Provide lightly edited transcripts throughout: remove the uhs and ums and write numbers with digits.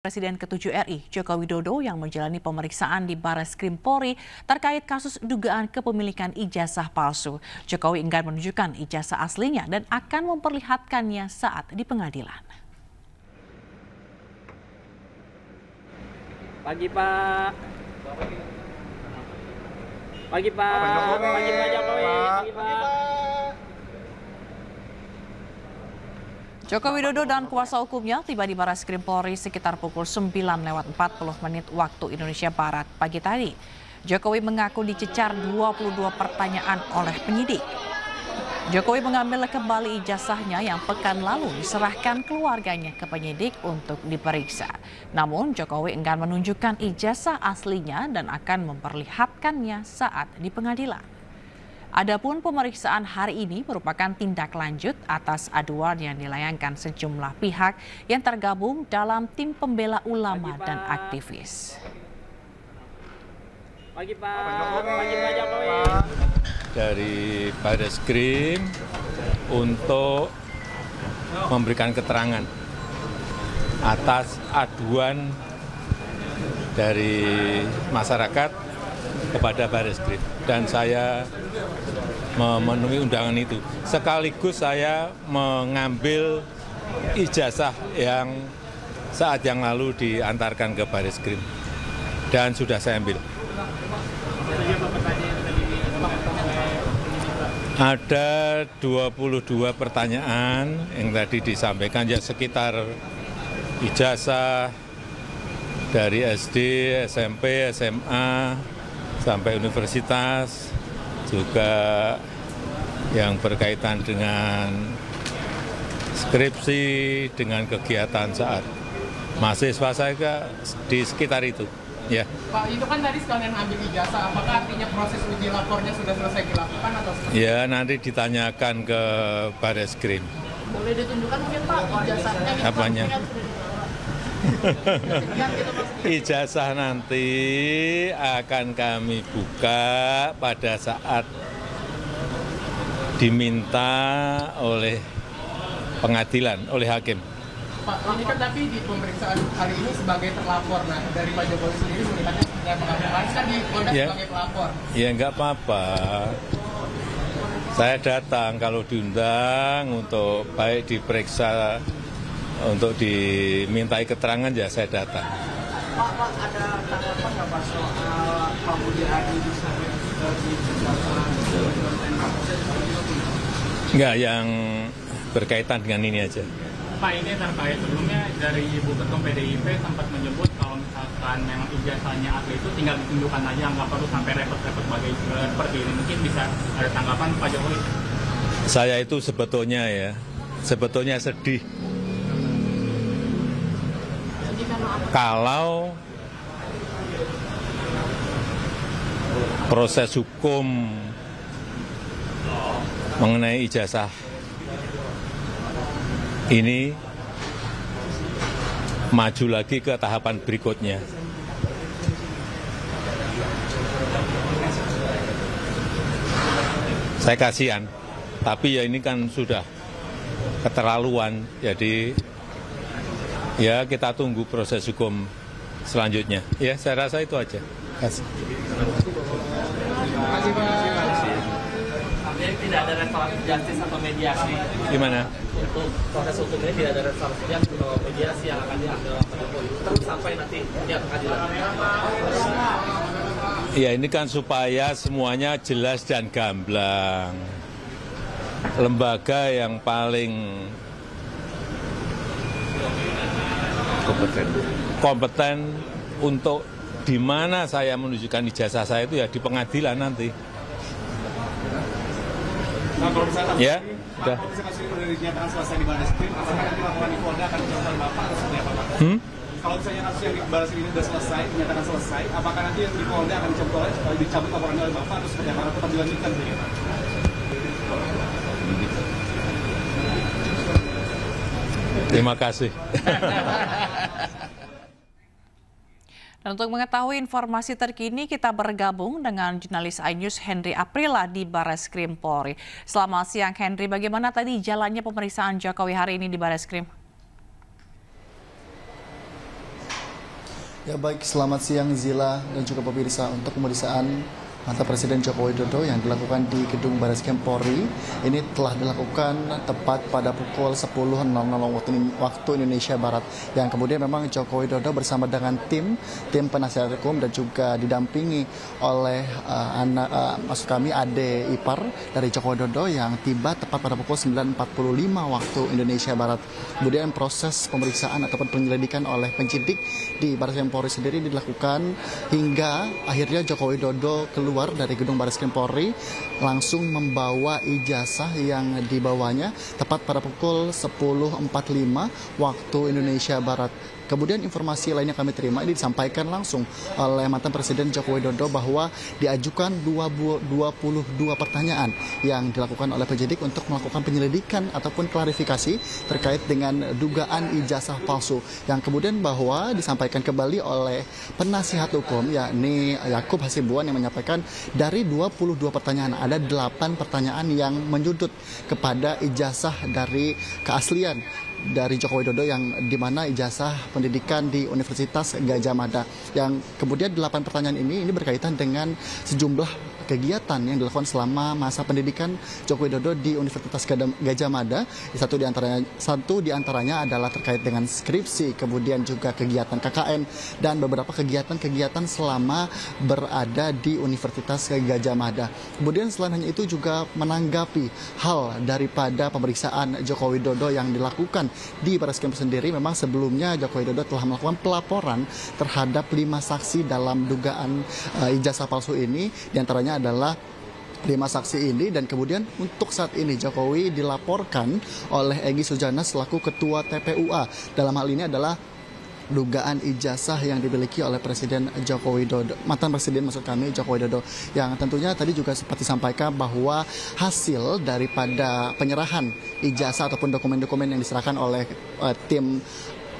Presiden ke-7 RI, Joko Widodo yang menjalani pemeriksaan di Barreskrim Polri terkait kasus dugaan kepemilikan ijazah palsu. Jokowi enggan menunjukkan ijazah aslinya dan akan memperlihatkannya saat di pengadilan. Pagi Pak. Pagi Pak. Pagi Pak Jokowi. Pagi Pak. Joko Widodo dan kuasa hukumnya tiba di Barreskrim Polri sekitar pukul 9:40 waktu Indonesia Barat pagi tadi. Jokowi mengaku dicecar 22 pertanyaan oleh penyidik. Jokowi mengambil kembali ijazahnya yang pekan lalu diserahkan keluarganya ke penyidik untuk diperiksa. Namun Jokowi enggan menunjukkan ijazah aslinya dan akan memperlihatkannya saat di pengadilan. Adapun pemeriksaan hari ini merupakan tindak lanjut atas aduan yang dilayangkan sejumlah pihak yang tergabung dalam tim pembela ulama dan aktivis. Pagi Pak. Pagi Pak Jokowi. Dari Barreskrim untuk memberikan keterangan atas aduan dari masyarakat kepada Barreskrim, dan saya memenuhi undangan itu. Sekaligus saya mengambil ijazah yang saat yang lalu diantarkan ke Barreskrim dan sudah saya ambil. Ada 22 pertanyaan yang tadi disampaikan, ya sekitar ijazah dari SD, SMP, SMA, sampai universitas, juga yang berkaitan dengan skripsi, dengan kegiatan saat mahasiswa saya di sekitar itu. Ya. Pak, itu kan tadi sekalian ambil ijazah, apakah artinya proses uji lapornya sudah selesai dilakukan atau seperti? Ya, nanti ditanyakan ke Barreskrim. Boleh ditunjukkan mungkin Pak ijazahnya? Apanya? Ijazah nanti akan kami buka pada saat diminta oleh pengadilan, oleh hakim. Pak, ini kan tapi di pemeriksaan kali ini sebagai terlapor, nah dari Pak Jokowi sendiri melihatnya sebagai pelapor, kan di Polda sebagai pelapor. Ya nggak apa-apa. Saya datang kalau diundang untuk baik diperiksa, untuk dimintai keterangan, ya saya datang. Pak, ada tanggapan nggak Pak soal Pak Budi Ari bisa Enggak, yang berkaitan dengan ini aja. Pak, ini terkait sebelumnya dari Ibu Ketum PDIP sempat menyebut kalau misalkan memang ijazahnya asli itu tinggal ditunjukkan aja, nggak perlu sampai repot-repot seperti ini. Mungkin bisa ada tanggapan Pak Jokowi? Saya itu sebetulnya sedih kalau proses hukum mengenai ijazah ini maju lagi ke tahapan berikutnya. Saya kasihan, tapi ya ini kan sudah keterlaluan, jadi ya kita tunggu proses hukum selanjutnya. Ya, saya rasa itu aja. Kasih. Artinya tidak ada restoratif justice atau mediasi. Gimana? Untuk proses hukum ini tidak ada restoratif justice atau mediasi yang akan diambil oleh Pak Jokowi. Terus sampai nanti dia pengadilan. Ya, ini kan supaya semuanya jelas dan gamblang. Lembaga yang paling kompeten untuk di mana saya menunjukkan ijazah saya itu ya di pengadilan nanti. Nah, kalau misalnya Ya, sudah. kalau misalnya kasus ini sudah dinyatakan selesai di Barreskrim, apakah nanti laporan di Polda akan dilakukan Bapak atau seperti apa Pak? Kalau misalnya kasus yang di Barreskrim ini sudah selesai, dinyatakan selesai, apakah nanti yang di Polda akan dicabut laporannya oleh Bapak atau seperti apa? Atau tetap dilanjutkan saja Pak? Terima kasih. Dan untuk mengetahui informasi terkini, kita bergabung dengan jurnalis iNews Henry Aprila di Barreskrim Polri. Selamat siang Henry, bagaimana tadi jalannya pemeriksaan Jokowi hari ini di Barreskrim? Ya baik, selamat siang Zila dan juga pemirsa. Untuk pemeriksaan mantan Presiden Joko Widodo yang dilakukan di Gedung Barreskrim Polri ini telah dilakukan tepat pada pukul 10.00 waktu Indonesia Barat, yang kemudian memang Joko Widodo bersama dengan tim penasihat hukum dan juga didampingi oleh ade ipar dari Joko Widodo yang tiba tepat pada pukul 9.45 waktu Indonesia Barat. Kemudian proses pemeriksaan ataupun penyelidikan oleh penyidik di Barreskrim Polri sendiri dilakukan hingga akhirnya Joko Widodo keluar dari gedung Barreskrim Polri langsung membawa ijazah yang dibawanya tepat pada pukul 10.45 waktu Indonesia Barat. Kemudian informasi lainnya kami terima ini disampaikan langsung oleh mantan Presiden Joko Widodo bahwa diajukan 22 pertanyaan yang dilakukan oleh penyidik untuk melakukan penyelidikan ataupun klarifikasi terkait dengan dugaan ijazah palsu, yang kemudian bahwa disampaikan kembali oleh penasihat hukum yakni Yakub Hasibuan yang menyampaikan dari 22 pertanyaan ada 8 pertanyaan yang menyudut kepada ijazah dari keaslian dari Joko Widodo, yang dimana ijazah pendidikan di Universitas Gadjah Mada, yang kemudian 8 pertanyaan ini berkaitan dengan sejumlah kegiatan yang dilakukan selama masa pendidikan Joko Widodo di Universitas Gadjah Mada. Satu di antaranya adalah terkait dengan skripsi, kemudian juga kegiatan KKN dan beberapa kegiatan-kegiatan selama berada di Universitas Gadjah Mada. Kemudian selain hanya itu juga menanggapi hal daripada pemeriksaan Joko Widodo yang dilakukan di Barreskrim sendiri. Memang sebelumnya Joko Widodo telah melakukan pelaporan terhadap 5 saksi dalam dugaan ijazah palsu ini. Di antaranya adalah 5 saksi ini, dan kemudian untuk saat ini Jokowi dilaporkan oleh Egy Sujana selaku Ketua TPUA. Dalam hal ini adalah dugaan ijazah yang dimiliki oleh Presiden Joko Widodo, mantan Presiden maksud kami Joko Widodo, yang tentunya tadi juga seperti disampaikan bahwa hasil daripada penyerahan ijazah ataupun dokumen-dokumen yang diserahkan oleh tim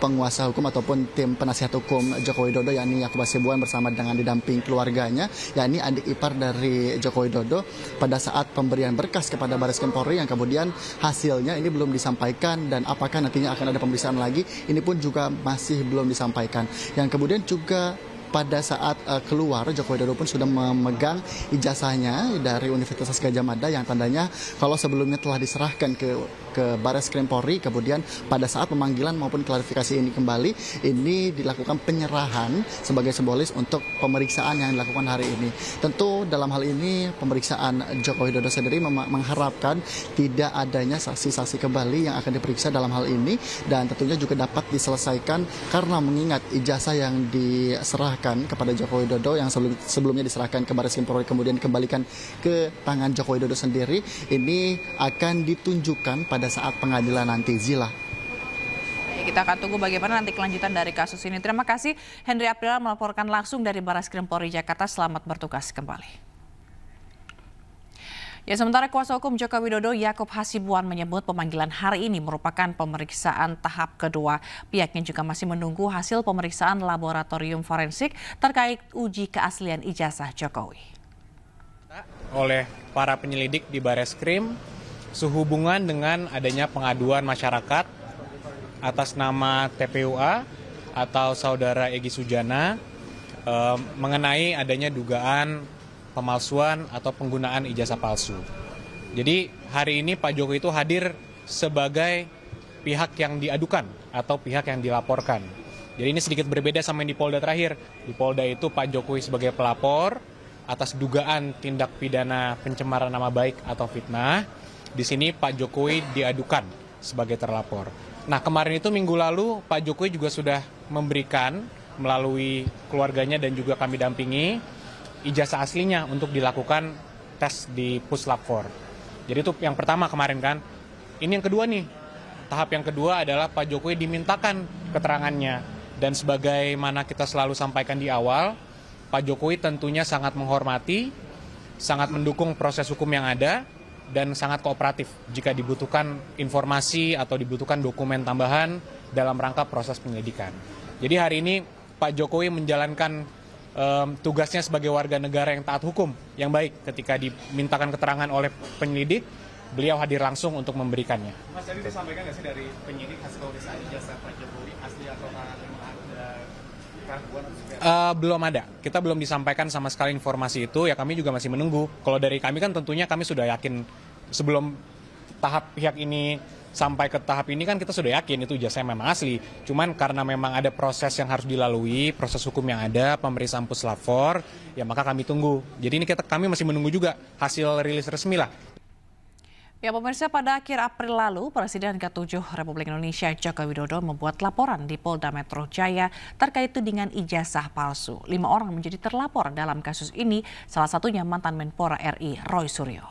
penguasa hukum ataupun tim penasihat hukum Joko Widodo yakni Yakub Hasibuan bersama dengan didamping keluarganya yakni adik ipar dari Joko Widodo pada saat pemberian berkas kepada Barreskrim Polri, yang kemudian hasilnya ini belum disampaikan, dan apakah nantinya akan ada pemeriksaan lagi ini pun juga masih belum disampaikan. Yang kemudian juga pada saat keluar Joko Widodo pun sudah memegang ijazahnya dari Universitas Gadjah Mada yang tandanya kalau sebelumnya telah diserahkan ke Barreskrim Polri, kemudian pada saat pemanggilan maupun klarifikasi ini kembali ini dilakukan penyerahan sebagai simbolis untuk pemeriksaan yang dilakukan hari ini. Tentu dalam hal ini pemeriksaan Joko Widodo sendiri mengharapkan tidak adanya saksi-saksi kembali yang akan diperiksa dalam hal ini, dan tentunya juga dapat diselesaikan karena mengingat ijazah yang diserahkan kepada Joko Widodo yang sebelumnya diserahkan ke Barreskrim Polri kemudian dikembalikan ke tangan Joko Widodo sendiri, ini akan ditunjukkan pada saat pengadilan nanti. Zila. Kita akan tunggu bagaimana nanti kelanjutan dari kasus ini. Terima kasih Henry April melaporkan langsung dari Barreskrim Polri Jakarta. Selamat bertugas kembali. Ya, sementara kuasa hukum Joko Widodo Yakub Hasibuan menyebut pemanggilan hari ini merupakan pemeriksaan tahap kedua. Pihaknya juga masih menunggu hasil pemeriksaan laboratorium forensik terkait uji keaslian ijazah Jokowi. Oleh para penyelidik di Barreskrim sehubungan dengan adanya pengaduan masyarakat atas nama TPUA atau saudara Egy Sujana mengenai adanya dugaan pemalsuan atau penggunaan ijazah palsu. Jadi hari ini Pak Jokowi itu hadir sebagai pihak yang diadukan atau pihak yang dilaporkan. Jadi ini sedikit berbeda sama yang di Polda terakhir. Di Polda itu Pak Jokowi sebagai pelapor atas dugaan tindak pidana pencemaran nama baik atau fitnah. Di sini Pak Jokowi diadukan sebagai terlapor. Nah, kemarin itu minggu lalu Pak Jokowi juga sudah memberikan melalui keluarganya dan juga kami dampingi ijazah aslinya untuk dilakukan tes di Puslap 4. Jadi itu yang pertama kemarin kan. Ini yang kedua nih. Tahap yang kedua adalah Pak Jokowi dimintakan keterangannya. Dan sebagaimana kita selalu sampaikan di awal, Pak Jokowi tentunya sangat menghormati, sangat mendukung proses hukum yang ada, dan sangat kooperatif jika dibutuhkan informasi atau dibutuhkan dokumen tambahan dalam rangka proses penyelidikan. Jadi hari ini Pak Jokowi menjalankan tugasnya sebagai warga negara yang taat hukum, yang baik. Ketika dimintakan keterangan oleh penyelidik, beliau hadir langsung untuk memberikannya. Mas, tadi disampaikan nggak sih dari penyidik hasil pemeriksaan ijazah Pak Jokowi asli atau memang ada Belum ada. Kita belum disampaikan sama sekali informasi itu, ya kami juga masih menunggu. Kalau dari kami kan tentunya kami sudah yakin sebelum tahap pihak ini sampai ke tahap ini kan kita sudah yakin itu ijazahnya memang asli. Cuman karena memang ada proses yang harus dilalui, proses hukum yang ada, pemeriksaan puslapor, ya maka kami tunggu. Jadi ini kami masih menunggu juga hasil rilis resmi lah. Ya pemirsa, pada akhir April lalu, Presiden ke-7 Republik Indonesia Joko Widodo membuat laporan di Polda Metro Jaya terkait tudingan ijazah palsu. 5 orang menjadi terlapor dalam kasus ini, salah satunya mantan Menpora RI Roy Suryo.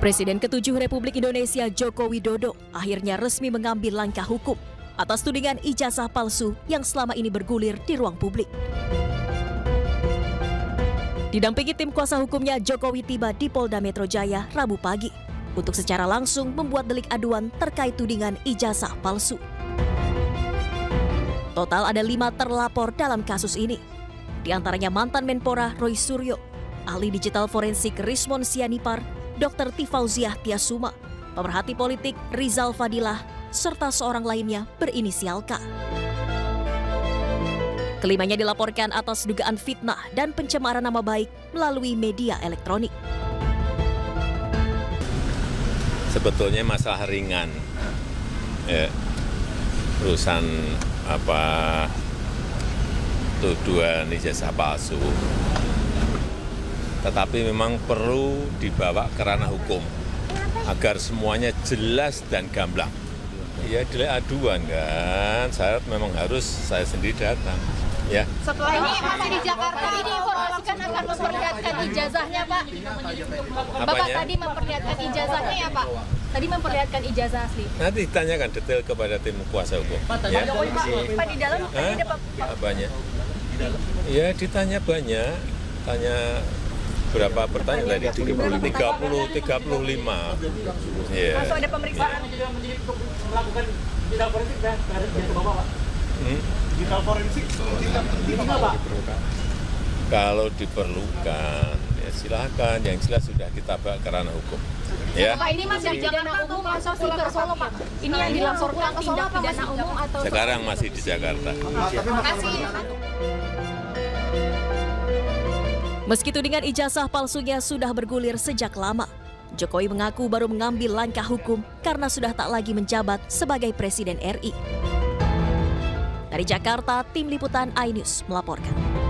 Presiden ke-7 Republik Indonesia Joko Widodo akhirnya resmi mengambil langkah hukum atas tudingan ijazah palsu yang selama ini bergulir di ruang publik. Didampingi tim kuasa hukumnya, Jokowi tiba di Polda Metro Jaya Rabu pagi untuk secara langsung membuat delik aduan terkait tudingan ijazah palsu. Total ada 5 terlapor dalam kasus ini. Di antaranya mantan Menpora Roy Suryo, ahli digital forensik Rismon Sianipar, Dr. Tifauziah Tiasuma, pemerhati politik Rizal Fadilah, serta seorang lainnya berinisial K. Kelimanya dilaporkan atas dugaan fitnah dan pencemaran nama baik melalui media elektronik. Sebetulnya masalah ringan, ya, urusan tuduhan ijazah palsu. Tetapi memang perlu dibawa ke ranah hukum agar semuanya jelas dan gamblang. Ya delik aduan kan, syarat memang harus saya sendiri datang. Ya. Setelah ini masih di Jakarta, ini informasikan akan memperlihatkan ijazahnya, Pak. Bapak tadi memperlihatkan ijazahnya ya, Pak? Tadi memperlihatkan ijazah asli. Nanti ditanyakan detail kepada tim kuasa hukum. Ya. Pak di dalam tadi ada Pak. Banyak. Ya ditanya banyak, tanya berapa pertanyaan tadi? 35. Yeah. Langsung ada pemeriksaan. Melakukan digital forensik ya, ke Bapak, Pak. Digital forensik, Pak. Kalau diperlukan, ya silakan. Yang jelas sudah kita bawa ke ranah hukum. Ya. Pak, ini masih pidana umum atau ke Solo, Pak? Ini yang dilaporkan tindak pidana umum atau Sekarang masih di Jakarta. Terima kasih. Meski tudingan ijazah palsunya sudah bergulir sejak lama, Jokowi mengaku baru mengambil langkah hukum karena sudah tak lagi menjabat sebagai Presiden RI. Dari Jakarta, tim liputan iNews melaporkan.